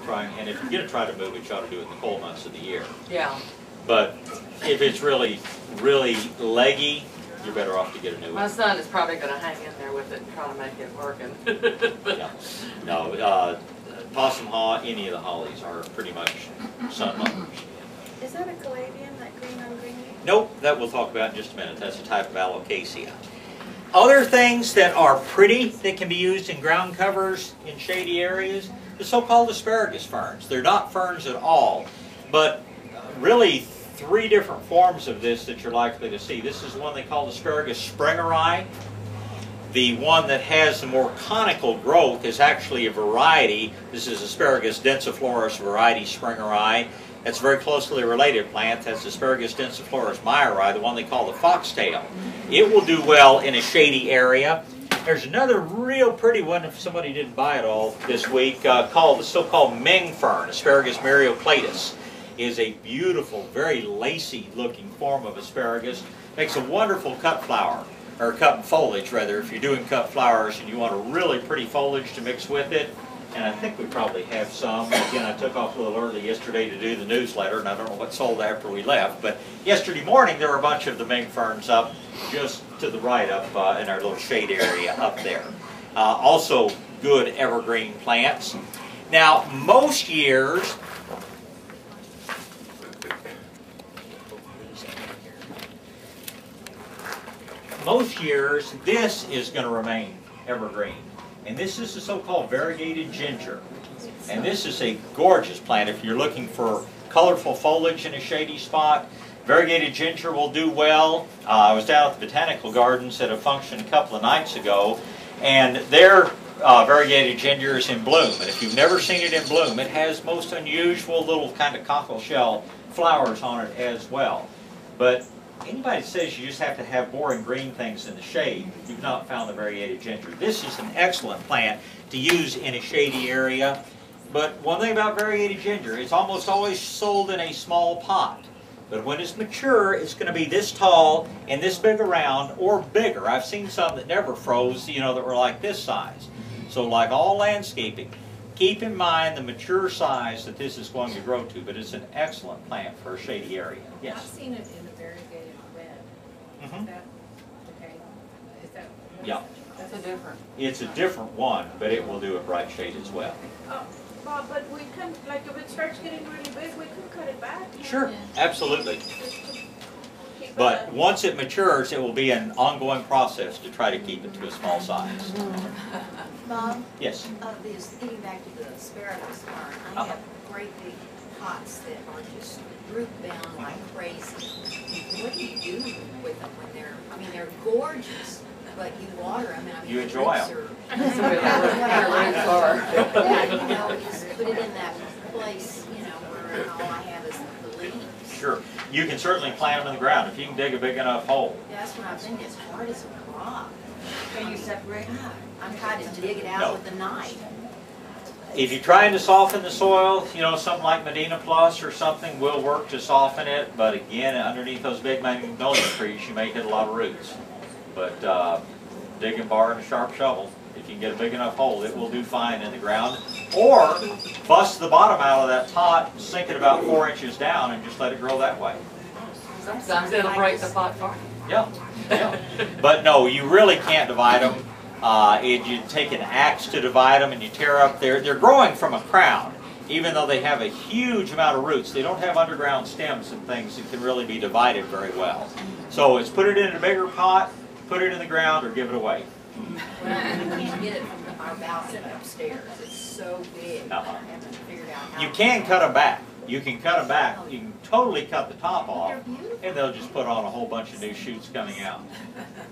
trying, and if you're going to try to move it, you ought to do it in the cold months of the year. Yeah. But if it's really, really leggy, you're better off to get a new one. My son is probably going to hang in there with it and try to make it working. Yeah. No, possum haw, any of the hollies are pretty much sun lovers. Is that a Calabian, that green on green? Nope, that we'll talk about in just a minute. That's a type of alocasia. Other things that are pretty that can be used in ground covers in shady areas, the so-called asparagus ferns. They're not ferns at all, but really three different forms of this that you're likely to see. This is one they call asparagus springeri. The one that has the more conical growth is actually a variety. This is asparagus densiflorus variety springeri. That's a very closely related plant. That's asparagus densiflorus myri, the one they call the foxtail. It will do well in a shady area. There's another real pretty one, if somebody didn't buy it all this week, called the so-called Ming fern, asparagus myrioclatus. Is a beautiful, very lacy looking form of asparagus. Makes a wonderful cut flower, or cut foliage rather, if you're doing cut flowers and you want a really pretty foliage to mix with it. And I think we probably have some. Again, I took off a little early yesterday to do the newsletter, and I don't know what sold after we left. But yesterday morning, there were a bunch of the Ming ferns up just to the right up in our little shade area up there. Also good evergreen plants. Now, most years, this is going to remain evergreen. And this is the so-called variegated ginger. And this is a gorgeous plant if you're looking for colorful foliage in a shady spot. Variegated ginger will do well. I was down at the Botanical Gardens at a function a couple of nights ago, and their variegated ginger is in bloom. And if you've never seen it in bloom, it has most unusual little kind of cockle shell flowers on it as well. But anybody that says you just have to have boring green things in the shade, you've not found the variegated ginger. This is an excellent plant to use in a shady area. But one thing about variegated ginger, it's almost always sold in a small pot. But when it's mature, it's going to be this tall and this big around, or bigger. I've seen some that never froze, you know, that were like this size. So like all landscaping, keep in mind the mature size that this is going to grow to. But it's an excellent plant for a shady area. Yes? I've seen it in a variegated red. Mm-hmm. Is that okay? Is that? Yeah. That's a different. It's a different one, but it will do a bright shade as well. Bob, but we can, like, if it starts getting really big, we can cut it back. Sure, absolutely. Just to keep But it once it matures, it will be an ongoing process to try to keep it to a small size. Bob? Yes. Getting back to the asparagus farm, I have great big pots that are just root bound like crazy. What do you do with them when they're, I mean, they're gorgeous, but you water them, and I mean, You the enjoy roots them. are- That's what I like for. Yeah, you know, just put it in that place, you know, where all I have is the leaves. Sure. You can certainly plant them in the ground if you can dig a big enough hole. That's what I think, as hard as a rock. Can you separate? God, I'm trying to dig it out No. with a knife. If you're trying to soften the soil, you know, something like Medina Plus or something will work to soften it. But again, underneath those big magnolia trees, you may hit a lot of roots. But dig and bar and a sharp shovel. If you can get a big enough hole, it will do fine in the ground. Or bust the bottom out of that pot, sink it about 4 inches down, and just let it grow that way. Sometimes it'll break the pot for you. Yeah, yeah. But no, you really can't divide them. You take an axe to divide them, and you tear up. They're growing from a crown. Even though they have a huge amount of roots, they don't have underground stems and things that can really be divided very well. So it's put it in a bigger pot, put it in the ground, or give it away. Well, we can't get it from our balcony upstairs. It's so big. I haven't figured out how. You can cut them back. You can cut them back. You can totally cut the top off, and they'll just put on a whole bunch of new shoots coming out.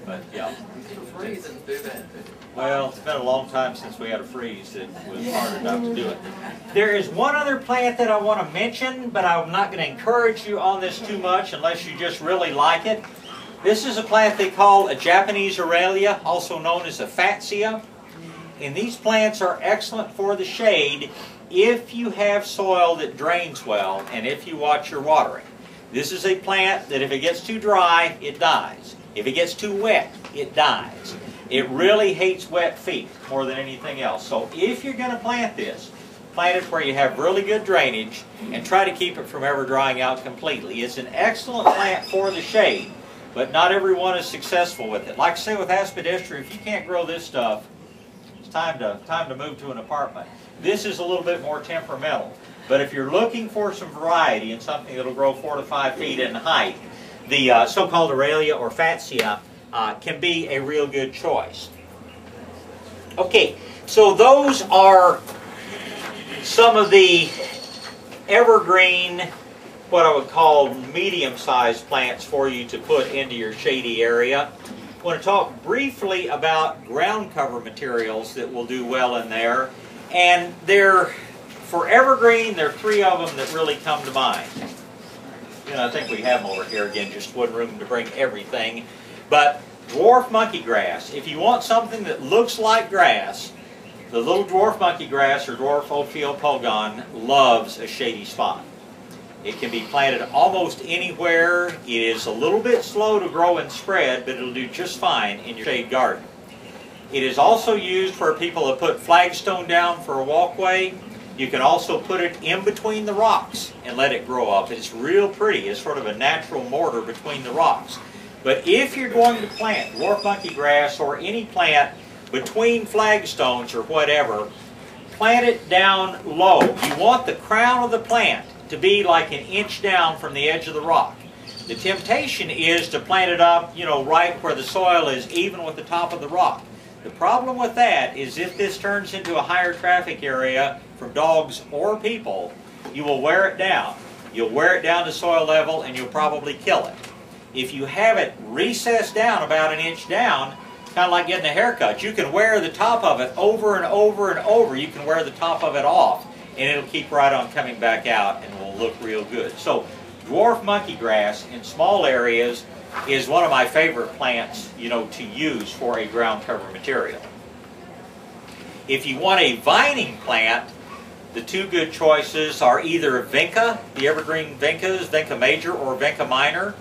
But yeah. It'll freeze and do that. Well, it's been a long time since we had a freeze. It was hard enough to do it. There is one other plant that I want to mention, but I'm not going to encourage you on this too much unless you just really like it. This is a plant they call a Japanese Aurelia, also known as a Fatsia. And these plants are excellent for the shade if you have soil that drains well and if you watch your watering. This is a plant that if it gets too dry, it dies. If it gets too wet, it dies. It really hates wet feet more than anything else. So if you're going to plant this, Plant it where you have really good drainage and try to keep it from ever drying out completely. It's an excellent plant for the shade, but not everyone is successful with it. Like I say with aspidistra, if you can't grow this stuff, it's time to move to an apartment. This is a little bit more temperamental. But if you're looking for some variety and something that'll grow 4 to 5 feet in height, the so-called Aurelia or Fatsia can be a real good choice. Okay, so those are some of the evergreen, what I would call medium-sized plants for you to put into your shady area. I want to talk briefly about ground cover materials that will do well in there. And for evergreen, there are 3 of them that really come to mind. You know, I think we have them over here again, just one room to bring everything. But dwarf monkey grass, if you want something that looks like grass, the little dwarf monkey grass or dwarf Ophiopelgon loves a shady spot. It can be planted almost anywhere. It is a little bit slow to grow and spread, but it'll do just fine in your shade garden. It is also used for people that put flagstone down for a walkway. You can also put it in between the rocks and let it grow up. It's real pretty. It's sort of a natural mortar between the rocks. But if you're going to plant dwarf monkey grass or any plant between flagstones or whatever, plant it down low. You want the crown of the plant to be like 1 inch down from the edge of the rock. The temptation is to plant it up, you know, right where the soil is even with the top of the rock. The problem with that is if this turns into a higher traffic area from dogs or people, you will wear it down. You'll wear it down to soil level and you'll probably kill it. If you have it recessed down about 1 inch down, kind of like getting a haircut, you can wear the top of it over and over and over. You can wear the top of it off and it'll keep right on coming back out and will look real good. So dwarf monkey grass in small areas is one of my favorite plants, you know, to use for a ground cover material. If you want a vining plant, the 2 good choices are either vinca, the evergreen vincas, vinca major or vinca minor,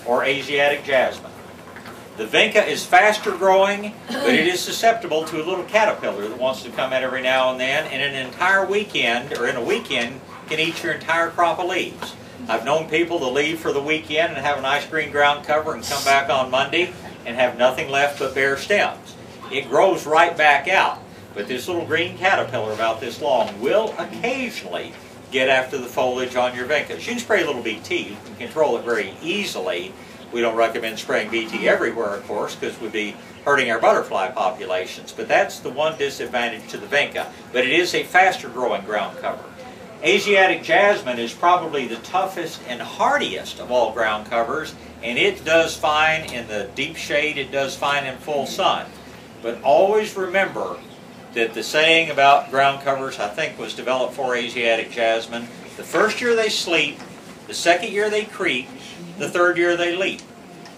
or Asiatic jasmine. The vinca is faster growing, but it is susceptible to a little caterpillar that wants to come in every now and then, and in an entire weekend, or in a weekend, can eat your entire crop of leaves. I've known people to leave for the weekend and have a nice green ground cover and come back on Monday and have nothing left but bare stems. It grows right back out, but this little green caterpillar about this long will occasionally get after the foliage on your vincas. You can spray a little BT, you can control it very easily. We don't recommend spraying BT everywhere, of course, because we'd be hurting our butterfly populations, but that's the one disadvantage to the vinca. But it is a faster growing ground cover. Asiatic jasmine is probably the toughest and hardiest of all ground covers, and it does fine in the deep shade, it does fine in full sun. But always remember that the saying about ground covers, I think, was developed for Asiatic jasmine. The first year they sleep, the second year they creep, the 3rd year they leap.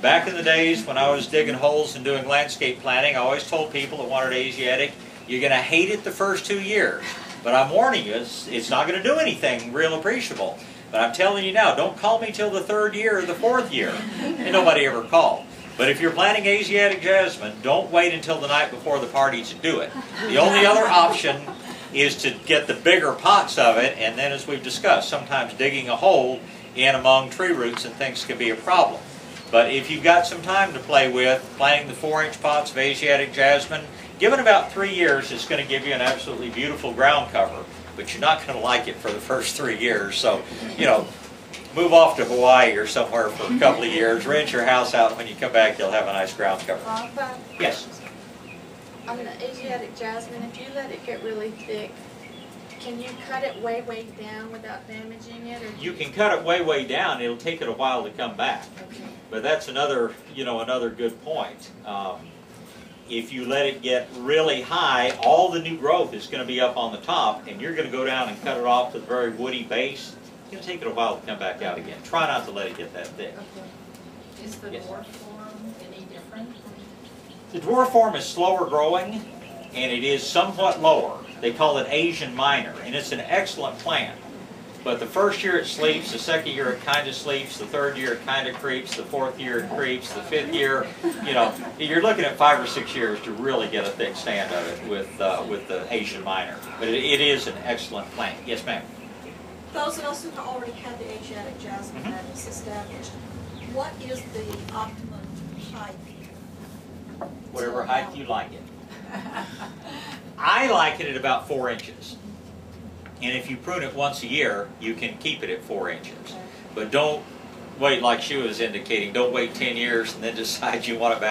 Back in the days when I was digging holes and doing landscape planting, I always told people that wanted Asiatic, you're going to hate it the first 2 years. But I'm warning you, it's not going to do anything real appreciable. But I'm telling you now, don't call me till the 3rd year or the 4th year. And nobody ever called. But if you're planting Asiatic jasmine, don't wait until the night before the party to do it. The only other option is to get the bigger pots of it, and then as we've discussed, sometimes digging a hole in among tree roots and things can be a problem. But if you've got some time to play with, planting the 4-inch pots of Asiatic jasmine, give it about 3 years, it's going to give you an absolutely beautiful ground cover. But you're not going to like it for the first 3 years. So, you know, move off to Hawaii or somewhere for a couple of years, rent your house out, and when you come back you'll have a nice ground cover. Yes? On the Asiatic jasmine, if you let it get really thick, can you cut it way, way down without damaging it? Or You can cut it way, way down. It'll take it a while to come back. Okay. But that's another, you know, another good point. If you let it get really high, all the new growth is going to be up on the top, and you're going to go down and cut it off to the very woody base. It's going to take it a while to come back out again. Try not to let it get that thick. Okay. Is the dwarf form any different? The dwarf form is slower growing, and it is somewhat lower. They call it Asian minor, and it's an excellent plant. But the first year it sleeps, the second year it kind of sleeps, the third year it kind of creeps, the fourth year it creeps, the fifth year, you know, you're looking at 5 or 6 years to really get a thick stand of it with the Asian minor. But it is an excellent plant. Yes, ma'am. Those of us who already have the Asiatic jasmine that is established, what is the optimum height? Whatever height you like it. I like it at about 4 inches. And if you prune it once a year, you can keep it at 4 inches. But don't wait, like she was indicating, don't wait 10 years and then decide you want it back